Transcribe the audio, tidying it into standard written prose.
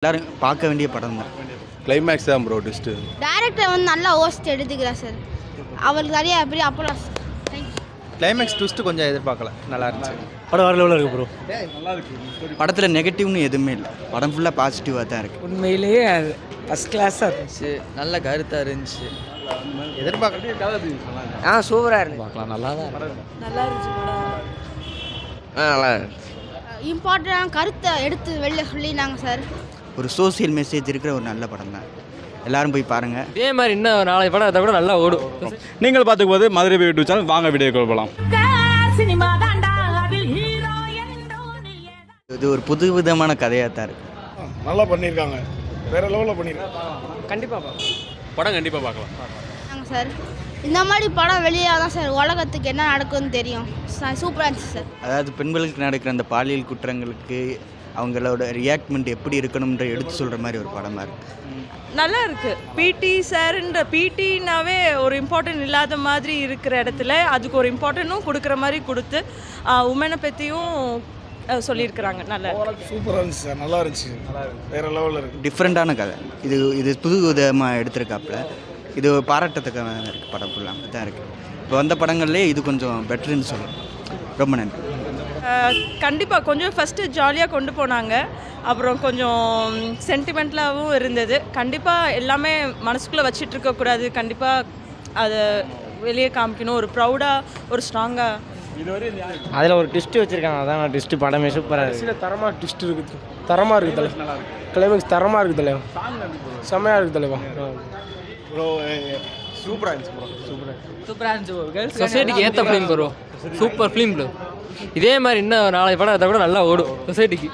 எல்லாரும் பார்க்க வேண்டிய படம் தான். கிளைமேக்ஸ் தான் ப்ரோ ட்விஸ்ட்டு. டேரக்டர் வந்து நல்லா ஓஸ்ட் எடுத்துக்கிறார் சார். அவருக்கு நிறைய எப்படி அப்போ கிளைமேக்ஸ் ட்விஸ்ட்டு கொஞ்சம் எதிர்பார்க்கல, நல்லா இருந்துச்சு. படம் வேறு லெவலில் இருக்குது ப்ரோ. படத்தில் நெகட்டிவ்னு எதுவுமே இல்லை, படம் ஃபுல்லாக பாசிட்டிவாக தான் இருக்குது. உண்மையிலேயே அது ஃபஸ்ட் கிளாஸாக இருந்துச்சு, நல்ல கருத்தாக இருந்துச்சு. எதிர்பார்க்க சூப்பராக இருந்து பார்க்கலாம், நல்லா தான் நல்லா இருந்துச்சு படம். நல்லா இம்பார்ட்டண்டான கருத்தை எடுத்து வெளில சொல்லினாங்க சார். ஒரு சோசியல் மெசேஜ் இருக்கிற ஒரு நல்ல படம் தான், எல்லாரும் போய் பாருங்கள். இதே மாதிரி இன்னும் நாளை படம் அதை கூட நல்லா ஓடும். நீங்கள் பார்த்துக்கும் போது மதுரை யூடியூப் சேனல் வாங்க வீடியோ கால் போகலாம். இது ஒரு புது விதமான கதையாக தான் இருக்குது. நல்லா பண்ணியிருக்காங்க, வேற லெவலில் பண்ணியிருக்காங்க. கண்டிப்பாக படம் கண்டிப்பாக பார்க்கலாம் நாங்கள் சார் இந்த மாதிரி படம் வெளியே தான் சார் உலகத்துக்கு என்ன நடக்குதுன்னு தெரியும். சூப்பராக இருந்துச்சு சார். அதாவது பெண்களுக்கு நடக்கிற அந்த பாலியல் குற்றங்களுக்கு அவங்களோட ரியாக்ட்மெண்ட் எப்படி இருக்கணும்ன்ற எடுத்து சொல்கிற மாதிரி ஒரு படமாக இருக்குது. நல்லா இருக்குது. பிடி சார்ன்ற பிடினாவே ஒரு இம்பார்ட்டன்ட் இல்லாத மாதிரி இருக்கிற இடத்துல அதுக்கு ஒரு இம்பார்ட்டன்ட்டும் கொடுக்குற மாதிரி கொடுத்து உமனை பற்றியும் சொல்லியிருக்கிறாங்க. நல்லா சூப்பராக இருந்துச்சு சார், நல்லா இருந்துச்சு, வேற லெவலில் இருக்குது. டிஃப்ரெண்ட்டான கதை இது புது விதமாக எடுத்திருக்காப்புல. இது பாராட்டத்துக்காக இருக்குது, படம் ஃபுல்லாக தான் இருக்குது. இப்போ வந்த படங்கள்லேயே இது கொஞ்சம் பெட்டர்னு சொல்லலாம். ரொம்ப நன்றி. கண்டிப்பாக கொஞ்சம் ஃபஸ்ட்டு ஜாலியாக கொண்டு போனாங்க, அப்புறம் கொஞ்சம் சென்டிமெண்ட்லாகவும் இருந்தது. கண்டிப்பாக எல்லாமே மனசுக்குள்ளே வச்சிட்டு இருக்கக்கூடாது, கண்டிப்பாக அதை வெளியே காமிக்கணும். ஒரு ப்ரௌடாக ஒரு ஸ்ட்ராங்காக அதில் ஒரு ட்விஸ்ட்டு வச்சுருக்காங்க, அதான் ட்விஸ்ட்டு படமே சூப்பராக இருக்குது. சில தரமாக ட்விஸ்ட் இருக்குது, தரமாக இருக்குது தலைவா. கிளைமேக்ஸ் தரமாக இருக்குது தலைவா, செம்மையாக இருக்குது தலைவா. ப்ரோ சூப்பராக இருந்துச்சு ப்ரோ, சூப்பராக இருந்துச்சு. சொசைட்டிக்கு ஏற்ற film bro, super film bro. இதே மாதிரி இன்னும் நாளை படம் அதை கூட நல்லா ஓடும் சொசைட்டிக்கு.